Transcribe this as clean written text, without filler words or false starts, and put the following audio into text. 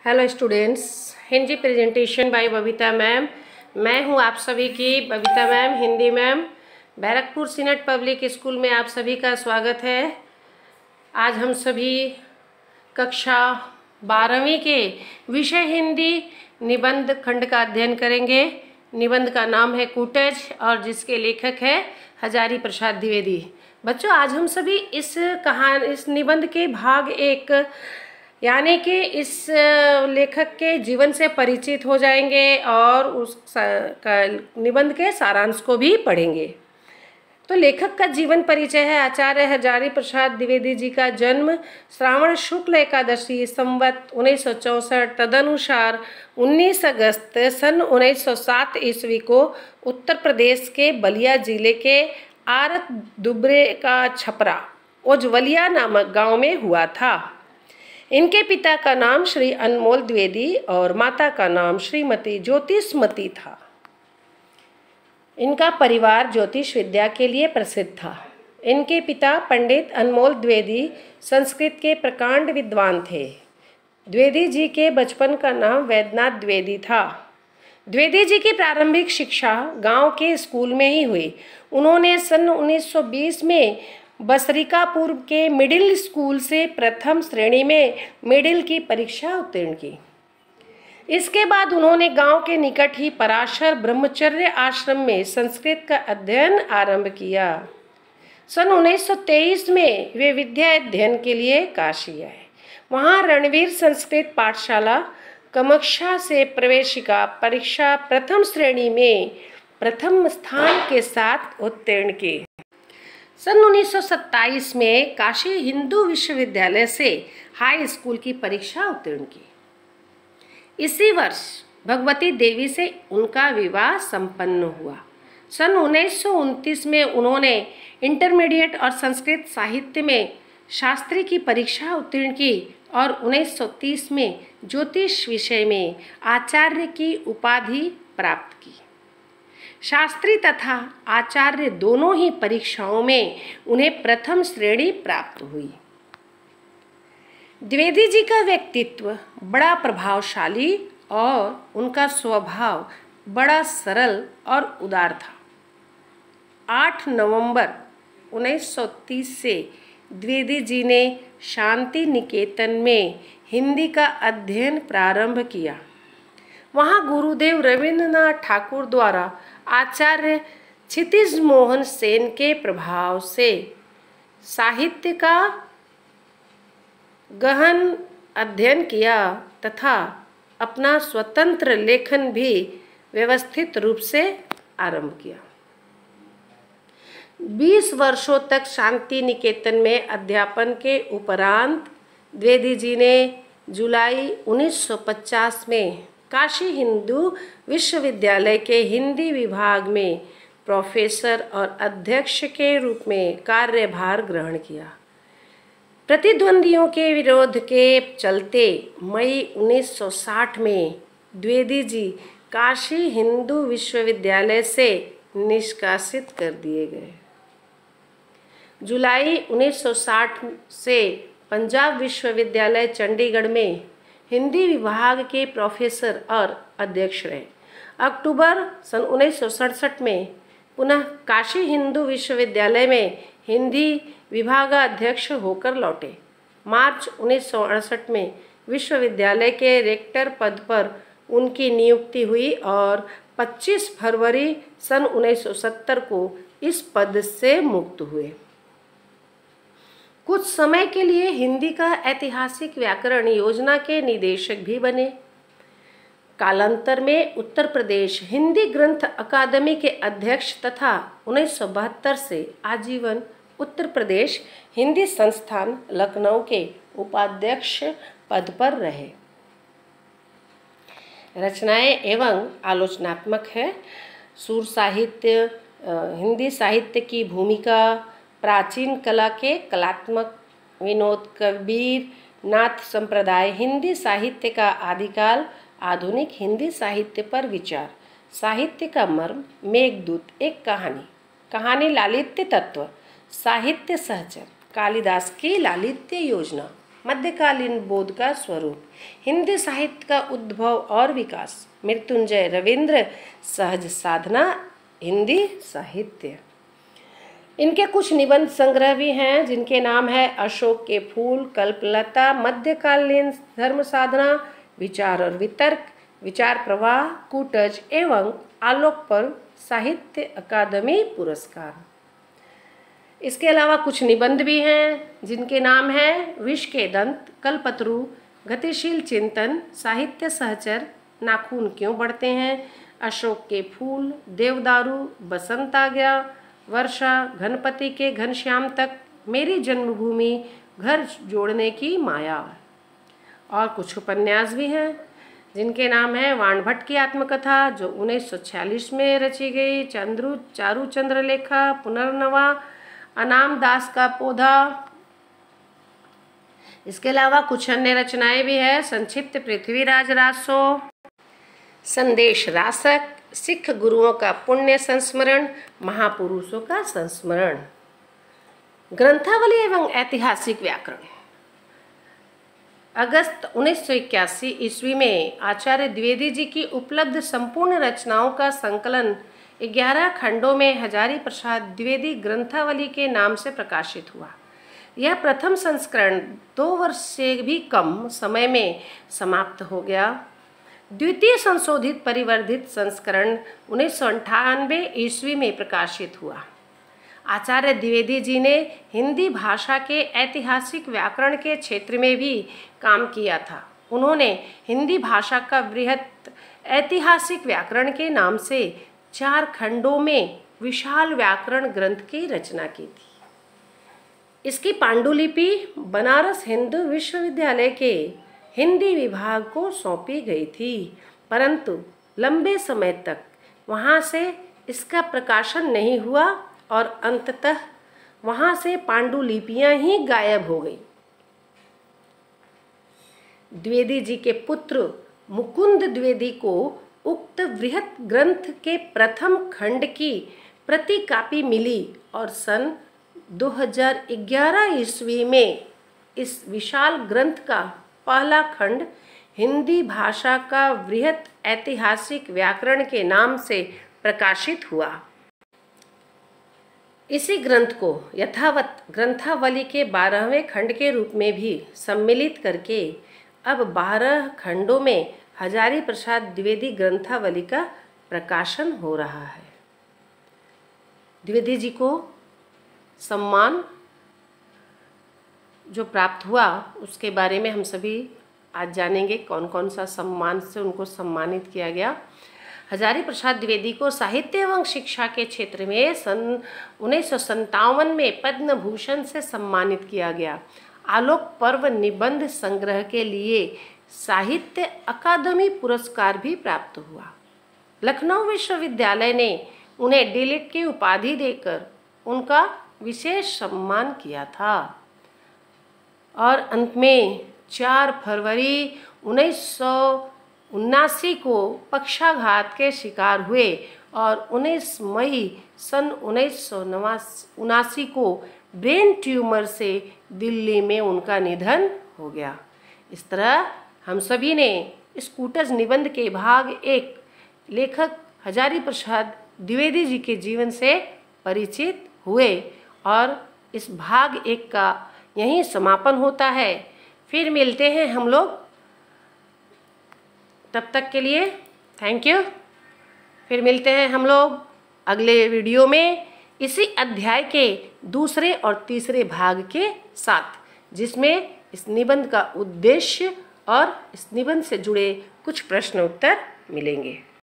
Hello students, Hindi presentation by Babita ma'am. मैं हूं आप सभी की Babita ma'am, Hindi ma'am. Barrackpore senate public school में आप सभी का स्वागत है। आज हम सभी कक्षा 12वीं के विषय हिंदी निबंध खंड का अध्ययन करेंगे। निबंध का नाम है कूटज और जिसके लेखक है हजारी प्रसाद द्विवेदी। बच्चों, आज हम सभी इस निबंध के भाग 1 यानी कि इस लेखक के जीवन से परिचित हो जाएंगे और निबंध के सारांश को भी पढ़ेंगे। तो लेखक का जीवन परिचय है। आचार्य हजारी प्रसाद द्विवेदी जी का जन्म श्रावण शुक्ल एकादशी संवत 1964 तदनुसार 19 अगस्त सन 1907 ईस्वी को उत्तर प्रदेश के बलिया जिले के आरत दुबरे का छपरा ओजवलिया नामक गांव में हुआ था। इनके पिता का नाम श्री अनमोल द्विवेदी और माता का नाम श्रीमती ज्योतिषमती था। इनका परिवार ज्योतिष विद्या के लिए प्रसिद्ध था। इनके पिता पंडित अनमोल द्विवेदी संस्कृत के प्रकांड विद्वान थे। द्विवेदी जी के बचपन का नाम वैद्यनाथ द्विवेदी था। द्विवेदी जी की प्रारंभिक शिक्षा गांव के स्कूल में ही हुई। उन्होंने सन 1920 में बसरिकापुर के मिडिल स्कूल से प्रथम श्रेणी में मिडिल की परीक्षा उत्तीर्ण की। इसके बाद उन्होंने गांव के निकट ही पराशर ब्रह्मचर्य आश्रम में संस्कृत का अध्ययन आरंभ किया। सन 1923 में वे विद्या अध्ययन के लिए काशी आए। वहां रणवीर संस्कृत पाठशाला कमक्षा से प्रवेशिका परीक्षा प्रथम श्रेणी में प्रथम स्थान के साथ उत्तीर्ण की। सन 1927 में काशी हिंदू विश्वविद्यालय से हाई स्कूल की परीक्षा उत्तीर्ण की। इसी वर्ष भगवती देवी से उनका विवाह संपन्न हुआ। सन 1929 में उन्होंने इंटरमीडिएट और संस्कृत साहित्य में शास्त्री की परीक्षा उत्तीर्ण की और 1930 में ज्योतिष विषय में आचार्य की उपाधि प्राप्त की। शास्त्री तथा आचार्य दोनों ही परीक्षाओं में उन्हें प्रथम श्रेणी प्राप्त हुई। द्विवेदी जी का व्यक्तित्व बड़ा प्रभावशाली और उनका स्वभाव बड़ा सरल और उदार था। 8 नवंबर 1930 से द्विवेदी जी ने शांति निकेतन में हिंदी का अध्ययन प्रारंभ किया। वहाँ गुरुदेव रविन्द्रनाथ ठाकुर द्वारा आचार्य क्षितिज मोहन सेन के प्रभाव से साहित्य का गहन अध्ययन किया तथा अपना स्वतंत्र लेखन भी व्यवस्थित रूप से आरंभ किया। 20 वर्षों तक शांति निकेतन में अध्यापन के उपरांत द्विवेदी जी ने जुलाई 1950 में काशी हिंदू विश्वविद्यालय के हिंदी विभाग में प्रोफेसर और अध्यक्ष के रूप में कार्यभार ग्रहण किया। प्रतिद्वंदियों के विरोध के चलते मई 1960 में द्विवेदी जी काशी हिंदू विश्वविद्यालय से निष्कासित कर दिए गए। जुलाई 1960 से पंजाब विश्वविद्यालय चंडीगढ़ में हिंदी विभाग के प्रोफेसर और अध्यक्ष रहे। अक्टूबर सन 1967 में पुनः काशी हिंदू विश्वविद्यालय में हिंदी विभागाध्यक्ष होकर लौटे। मार्च 1968 में विश्वविद्यालय के रेक्टर पद पर उनकी नियुक्ति हुई और 25 फरवरी सन 1970 को इस पद से मुक्त हुए। कुछ समय के लिए हिंदी का ऐतिहासिक व्याकरण योजना के निदेशक भी बने। कालांतर में उत्तर प्रदेश हिंदी ग्रंथ अकादमी के अध्यक्ष तथा 1972 से आजीवन उत्तर प्रदेश हिंदी संस्थान लखनऊ के उपाध्यक्ष पद पर रहे। रचनाएं एवं आलोचनात्मक है। सुर साहित्य, हिंदी साहित्य की भूमिका, प्राचीन कला के कलात्मक, विनोद, कबीर नाथ संप्रदाय, हिंदी साहित्य का आदिकाल, आधुनिक हिंदी साहित्य पर विचार, साहित्य का मर्म, मेघदूत एक कहानी लालित्य तत्व, साहित्य सहचर, कालिदास की लालित्य योजना। मध्यकालीन बोध का स्वरूप, हिंदी साहित्य का उद्भव और विकास, मृत्युंजय रविंद्र, सहज साधना, हिंदी साहित्य। इनके कुछ निबंध संग्रह भी हैं जिनके नाम है अशोक के फूल, कल्पलता, मध्यकालीन धर्म साधना, विचार और वितर्क, विचार प्रवाह, कूटज एवं आलोक पर्व, साहित्य अकादमी पुरस्कार। इसके अलावा कुछ निबंध भी हैं जिनके नाम है विष के दंत, कल्पतरु, गतिशील चिंतन, साहित्य सहचर, नाखून क्यों बढ़ते हैं, अशोक के फूल, देवदारू, बसंत आ गया, वर्षा, घनपति के घनश्याम तक, मेरी जन्मभूमि, घर जोड़ने की माया। और कुछ उपन्यास भी हैं जिनके नाम है वाणभट्ट की आत्मकथा जो 1946 में रची गई, चारू चंद्रलेखा, पुनर्नवा, अनाम दास का पौधा। इसके अलावा कुछ अन्य रचनाएं भी है, संक्षिप्त पृथ्वीराज रासो, संदेश रासक, सिख गुरुओं का पुण्य संस्मरण, महापुरुषों का संस्मरण। ग्रंथावली एवं ऐतिहासिक व्याकरण। अगस्त 1981 ईस्वी में आचार्य द्विवेदी जी की उपलब्ध संपूर्ण रचनाओं का संकलन 11 खंडों में हजारी प्रसाद द्विवेदी ग्रंथावली के नाम से प्रकाशित हुआ। यह प्रथम संस्करण 2 वर्ष से भी कम समय में समाप्त हो गया। द्वितीय संशोधित परिवर्धित संस्करण 1998 ईस्वी में प्रकाशित हुआ। आचार्य द्विवेदी जी ने हिंदी भाषा के ऐतिहासिक व्याकरण के क्षेत्र में भी काम किया था। उन्होंने हिंदी भाषा का बृहत ऐतिहासिक व्याकरण के नाम से 4 खंडों में विशाल व्याकरण ग्रंथ की रचना की थी। इसकी पांडुलिपि बनारस हिंदू विश्वविद्यालय के हिंदी विभाग को सौंपी गई थी, परंतु लंबे समय तक वहां से इसका प्रकाशन नहीं हुआ और अंततः वहां से पांडुलिपियां ही गायब हो गई। द्विवेदी जी के पुत्र मुकुंद द्विवेदी को उक्त बृहत ग्रंथ के प्रथम खंड की प्रति कापी मिली और सन 2011 ईस्वी में इस विशाल ग्रंथ का पहला खंड हिंदी भाषा का बृहत ऐतिहासिक व्याकरण के नाम से प्रकाशित हुआ। इसी ग्रंथ को यथावत ग्रंथावली के 12वें खंड के रूप में भी सम्मिलित करके अब 12 खंडों में हजारी प्रसाद द्विवेदी ग्रंथावली का प्रकाशन हो रहा है। द्विवेदी जी को सम्मान जो प्राप्त हुआ उसके बारे में हम सभी आज जानेंगे, कौन कौन सा सम्मान से उनको सम्मानित किया गया। हजारी प्रसाद द्विवेदी को साहित्य एवं शिक्षा के क्षेत्र में सन 1957 में पद्म भूषण से सम्मानित किया गया। आलोक पर्व निबंध संग्रह के लिए साहित्य अकादमी पुरस्कार भी प्राप्त हुआ। लखनऊ विश्वविद्यालय ने उन्हें डीलिट की उपाधि देकर उनका विशेष सम्मान किया था। और अंत में 4 फरवरी 1979 को पक्षाघात के शिकार हुए और 19 मई सन 1979 को ब्रेन ट्यूमर से दिल्ली में उनका निधन हो गया। इस तरह हम सभी ने इस कूटज निबंध के भाग 1 लेखक हजारी प्रसाद द्विवेदी जी के जीवन से परिचित हुए और इस भाग 1 का यहीं समापन होता है। फिर मिलते हैं हम लोग, तब तक के लिए थैंक यू। फिर मिलते हैं हम लोग अगले वीडियो में इसी अध्याय के दूसरे और तीसरे भाग के साथ, जिसमें इस निबंध का उद्देश्य और इस निबंध से जुड़े कुछ प्रश्न उत्तर मिलेंगे।